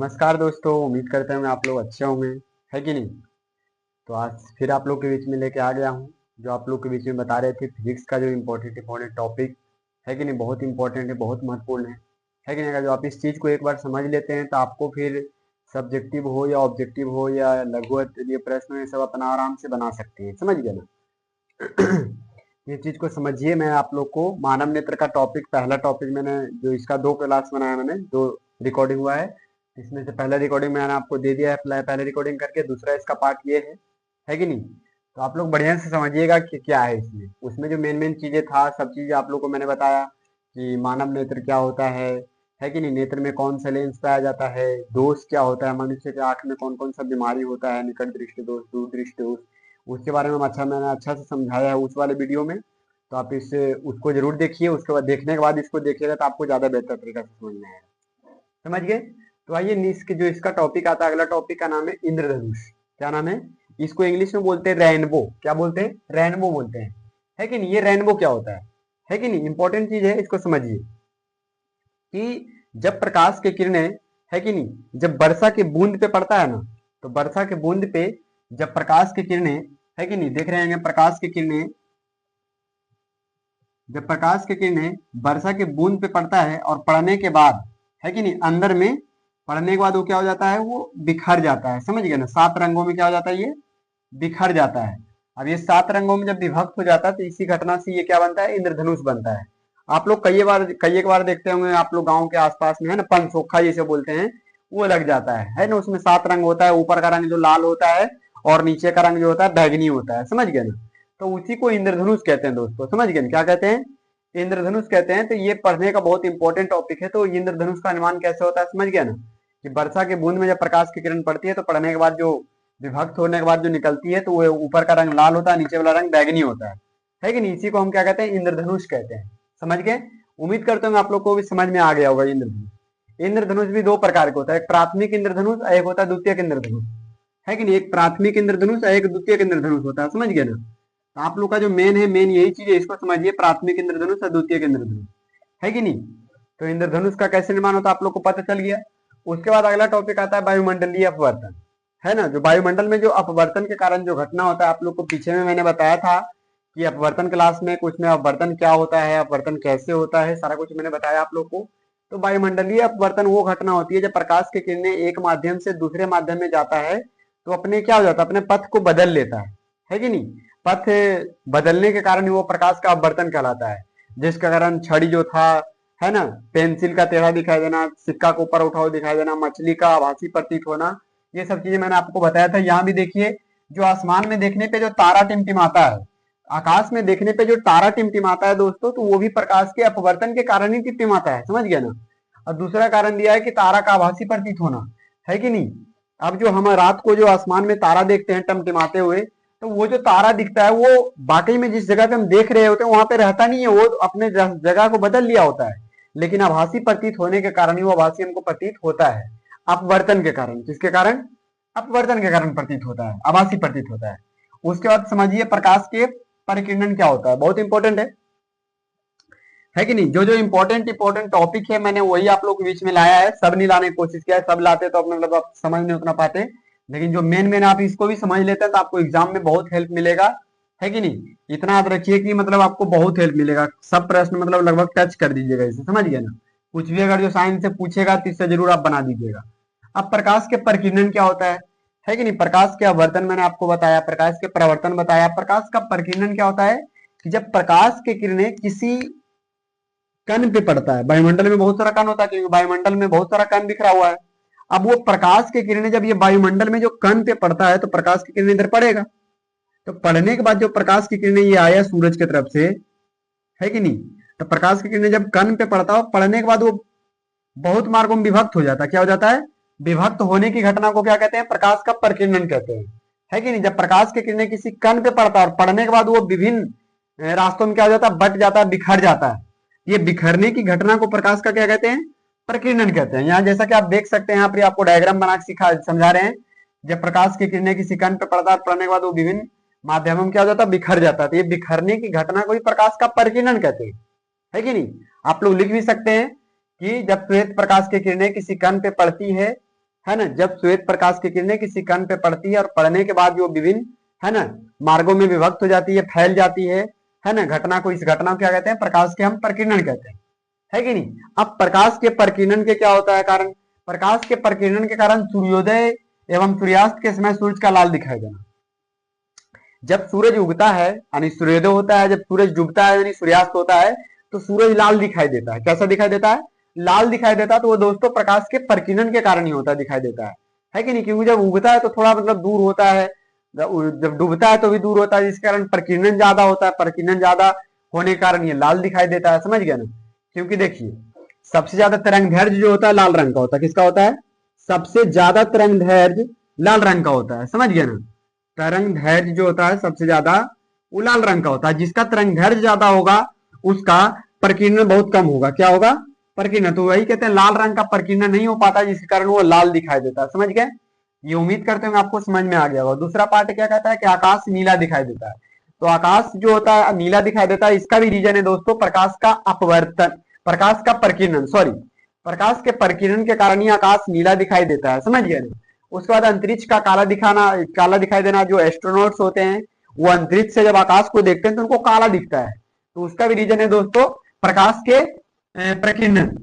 नमस्कार दोस्तों, उम्मीद करते हैं आप लोग अच्छे होंगे, है कि नहीं। तो आज फिर आप लोग के बीच में लेके आ गया हूँ, जो आप लोग के बीच में बता रहे थे फिजिक्स का जो इम्पोर्टेंट टॉपिक है कि नहीं, बहुत इंपॉर्टेंट है, बहुत महत्वपूर्ण है कि नहीं। अगर जो आप इस चीज़ को एक बार समझ लेते हैं तो आपको फिर सब्जेक्टिव हो या ऑब्जेक्टिव हो या लघु ये प्रश्न ये सब अपना आराम से बना सकते हैं, समझ गए ना। ये चीज को समझिए। मैं आप लोग को मानव नेत्र का टॉपिक, पहला टॉपिक मैंने जो इसका 2 क्लास बनाया, मैंने 2 रिकॉर्डिंग हुआ है। इसमें से पहला रिकॉर्डिंग मैंने आपको दे दिया है, पहले रिकॉर्डिंग करके। दूसरा इसका पार्ट ये है कि नहीं। तो आप लोग बढ़िया से समझिएगा कि क्या है इसमें। उसमें जो मेन मेन चीजें था, सब चीजें आप लोग को मैंने बताया कि मानव नेत्र क्या होता है कि नहीं। नेत्र में कौन सा लेंस पाया जाता है, दोष क्या होता है, मनुष्य के आंख में कौन कौन सा बीमारी होता है, निकट दृष्टि दोष, दूर दृष्टि दोष, उसके बारे में मैंने अच्छा से समझाया है उस वाले वीडियो में। तो आप इससे उसको जरूर देखिए। उसके बाद देखने के बाद इसको देखिएगा तो आपको ज्यादा बेहतर तरीका से समझ में आएगा, समझ गए। तो आइए जो इसका टॉपिक आता है, अगला टॉपिक का नाम है इंद्रधनुष। क्या नाम है? इसको इंग्लिश में बोलते हैं रेनबो। क्या बोलते हैं? रेनबो बोलते हैं, है कि नहीं। ये रेनबो क्या होता है कि नहीं, इंपॉर्टेंट चीज है, इसको समझिए कि जब प्रकाश की किरणें, है कि नहीं, जब वर्षा के बूंद पे पड़ता है ना, तो वर्षा के बूंद पे जब प्रकाश की किरणें, है कि नहीं, देख रहे हैं प्रकाश की किरणें, जब प्रकाश की किरणें वर्षा के बूंद पे पड़ता है और पड़ने के बाद, है कि नहीं, अंदर में पड़ने के बाद वो क्या हो जाता है, वो बिखर जाता है, समझ गए ना। 7 रंगों में क्या हो जाता है, ये बिखर जाता है। अब ये 7 रंगों में जब विभक्त हो जाता है तो इसी घटना से ये क्या बनता है, इंद्रधनुष बनता है। आप लोग कई एक बार देखते होंगे, आप लोग गाँव के आसपास में, है ना, पंचोखा जिसे बोलते हैं, वो लग जाता है ना। उसमें 7 रंग होता है, ऊपर का रंग जो लाल होता है और नीचे का रंग जो होता है बैगनी होता है, समझ गए ना। तो उसी को इंद्रधनुष कहते हैं दोस्तों, समझ गए ना, क्या कहते हैं, इंद्रधनुष कहते हैं। तो ये पढ़ने का बहुत इंपॉर्टेंट टॉपिक है। तो इंद्रधनुष का निर्माण कैसे होता है, समझ गया ना, कि वर्षा के बूंद में जब प्रकाश की किरण पड़ती है तो पड़ने के बाद जो विभक्त होने के बाद जो निकलती है, तो वो ऊपर का रंग लाल होता है, नीचे वाला रंग बैगनी होता है कि नहीं। इसी को हम क्या कहते हैं, इंद्रधनुष कहते हैं, समझ गए। उम्मीद करते हैं आप लोग को भी समझ में आ गया होगा। इंद्रधनुष, इंद्रधनुष भी 2 प्रकार का होता है, एक प्राथमिक इंद्रधनुष और एक होता है द्वितीयक इंद्रधनुष, है कि नहीं। एक प्राथमिक इंद्रधनुष और एक द्वितीयक इंद्रधनुष होता है, समझ गए ना। तो आप लोग का जो मेन है, मेन यही चीज है, इसको समझिए, प्राथमिक इंद्रधनुष और द्वितीयक इंद्रधनुष, है कि नहीं। तो इंद्रधनुष का कैसे निर्माण होता है आप लोग को पता चल गया। उसके बाद अगला टॉपिक आता है वायुमंडलीय अपवर्तन, है ना। जो वायुमंडल में जो अपवर्तन के कारण जो घटना होता है, आप लोग को पीछे में मैंने बताया था कि अपवर्तन क्लास में कुछ में अपवर्तन क्या होता है, अपवर्तन कैसे होता है, सारा कुछ मैंने बताया आप लोग को। तो वायुमंडलीय अपवर्तन वो घटना होती है जब प्रकाश की किरणें एक माध्यम से दूसरे माध्यम में जाता है तो अपने क्या हो जाता है, अपने पथ को बदल लेता है कि नहीं। पथ बदलने के कारण ही वो प्रकाश का अपवर्तन कहलाता है, जिसके कारण छड़ी जो था, है ना, पेंसिल का टेढ़ा दिखाई देना, सिक्का को ऊपर उठाओ दिखाई देना, मछली का आभासी प्रतीत होना, ये सब चीजें मैंने आपको बताया था। यहाँ भी देखिए, जो आसमान में देखने पे जो तारा टिमटिमाता है, आकाश में देखने पे जो तारा टिमटिमाता है दोस्तों, तो वो भी प्रकाश के अपवर्तन के कारण ही टिमटिमाता है, समझ गए ना। और दूसरा कारण दिया है कि तारा का आभासी प्रतीत होना, है कि नहीं। अब जो हम रात को जो आसमान में तारा देखते हैं टिमटिमाते हुए, तो वो जो तारा दिखता है वो वाकई में जिस जगह पे हम देख रहे होते हैं वहां पे रहता नहीं है, वो अपने जगह को बदल लिया होता है। लेकिन आभासी प्रतीत होने के कारण ही वो आभासी हमको प्रतीत होता है, अपवर्तन के कारण। किसके कारण? अपवर्तन के कारण प्रतीत होता है, आभासी प्रतीत होता है। उसके बाद समझिए प्रकाश के परिकिरणन क्या होता है, बहुत इंपॉर्टेंट है कि नहीं। जो जो इंपॉर्टेंट टॉपिक है मैंने वही आप लोग के बीच में लाया है, सब नहीं लाने की कोशिश किया है। सब लाते तो अपने मतलब आप समझ नहीं उतना पाते, लेकिन जो मेन आप इसको भी समझ लेते हैं तो आपको एग्जाम में बहुत हेल्प मिलेगा, है कि नहीं। इतना याद रखिए कि मतलब आपको बहुत हेल्प मिलेगा। सब प्रश्न मतलब लगभग टच कर दीजिएगा इसे, समझ गए ना। कुछ भी अगर जो साइंस से पूछेगा तो इससे जरूर आप बना दीजिएगा। अब प्रकाश के परिकिरणन क्या होता है कि नहीं। प्रकाश के आवर्तन मैंने आपको बताया, प्रकाश के परावर्तन बताया। प्रकाश का परिकिरणन क्या होता है कि जब प्रकाश की किरणें किसी कण पे पड़ता है, वायुमंडल में बहुत सारा कण होता है क्योंकि वायुमंडल में बहुत सारा कण बिखरा हुआ है। अब वो प्रकाश की किरणें जब ये वायुमंडल में जो कण पे पड़ता है तो प्रकाश की किरणें इधर पड़ेगा। तो पड़ने के बाद जो प्रकाश की किरणें ये आया सूरज की तरफ से, है कि नहीं। तो प्रकाश की किरणें जब कण पे पड़ता है, पड़ने के बाद वो बहुत मार्गों में विभक्त हो जाता है। क्या हो जाता है? विभक्त होने की घटना को क्या कहते हैं? प्रकाश का परिकिरणन कहते हैं, है कि नहीं। जब प्रकाश की किरणें किसी कण पे पड़ता है और पड़ने के बाद वो विभिन्न रास्तों में क्या हो जाता है, बट जाता है, बिखर जाता है। ये बिखरने की घटना को प्रकाश का क्या कहते हैं? परिकिरणन कहते हैं। यहाँ जैसा कि आप देख सकते हैं, यहाँ पर आपको डायग्राम बना के समझा रहे हैं। जब प्रकाश की किरणें किसी कण पे पड़ता है, पड़ने के बाद वो विभिन्न माध्यमों में क्या हो जाता है, बिखर जाता है। तो ये बिखरने की घटना को भी प्रकाश का परिकिरणन कहते हैं, है कि नहीं। आप लोग लिख भी सकते हैं कि जब श्वेत प्रकाश की किरणें किसी कण पे पड़ती है है ना, जब श्वेत प्रकाश की किरणें किसी कण पे पड़ती है और पड़ने के बाद जो विभिन्न, है ना, मार्गों में विभक्त हो जाती है, फैल जाती है ना, घटना को, इस घटना को क्या कहते हैं, प्रकाश के हम प्रकीर्णन कहते हैं, है कि नहीं। अब प्रकाश के प्रकीर्णन के क्या होता है कारण, प्रकाश के प्रकीर्णन के कारण सूर्योदय एवं सूर्यास्त के समय सूरज का लाल दिखाई देना। जब सूरज उगता है यानी सूर्योदय होता है, जब सूरज डूबता है यानी सूर्यास्त होता है, तो सूरज लाल दिखाई देता है। कैसा दिखाई देता है, लाल दिखाई देता है। तो वो दोस्तों प्रकाश के प्रकीर्णन के कारण ही होता है, दिखाई देता है कि नहीं, क्योंकि जब उगता है तो थोड़ा मतलब दूर होता है, जब डूबता है तो भी दूर होता है, जिसके कारण प्रकीर्णन ज्यादा होता है, प्रकीर्णन ज्यादा होने के कारण ये लाल दिखाई देता है, समझ गया ना। क्योंकि देखिए सबसे ज्यादा तरंगदैर्घ्य जो होता है लाल रंग का होता है, किसका होता है, सबसे ज्यादा तरंगदैर्घ्य लाल रंग का होता है, समझ गया ना। तरंगदैर्घ्य जो होता है सबसे ज्यादा वो लाल रंग का होता है, जिसका तरंगदैर्घ्य ज्यादा होगा उसका प्रकीर्णन बहुत कम होगा, क्या होगा, प्रकीर्णन। तो वही कहते हैं लाल रंग का प्रकीर्णन नहीं हो पाता, जिसके कारण वो लाल दिखाई देता है, समझ गए। ये उम्मीद करते हैं आपको समझ में आ गया होगा। दूसरा पार्ट क्या कहता है कि आकाश नीला दिखाई देता है। तो आकाश जो होता है नीला दिखाई देता है, इसका भी रीजन है दोस्तों प्रकाश का अपवर्तन, प्रकाश का प्रकीर्णन, सॉरी, प्रकाश के प्रकीर्णन के कारण ही आकाश नीला दिखाई देता है, समझ गए ना। उसके बाद अंतरिक्ष का काला दिखाना, काला दिखाई देना, जो एस्ट्रोनॉट्स होते हैं वो अंतरिक्ष से जब आकाश को देखते हैं तो उनको काला दिखता है, तो उसका भी रीजन है दोस्तों प्रकाश के प्रकीर्णन।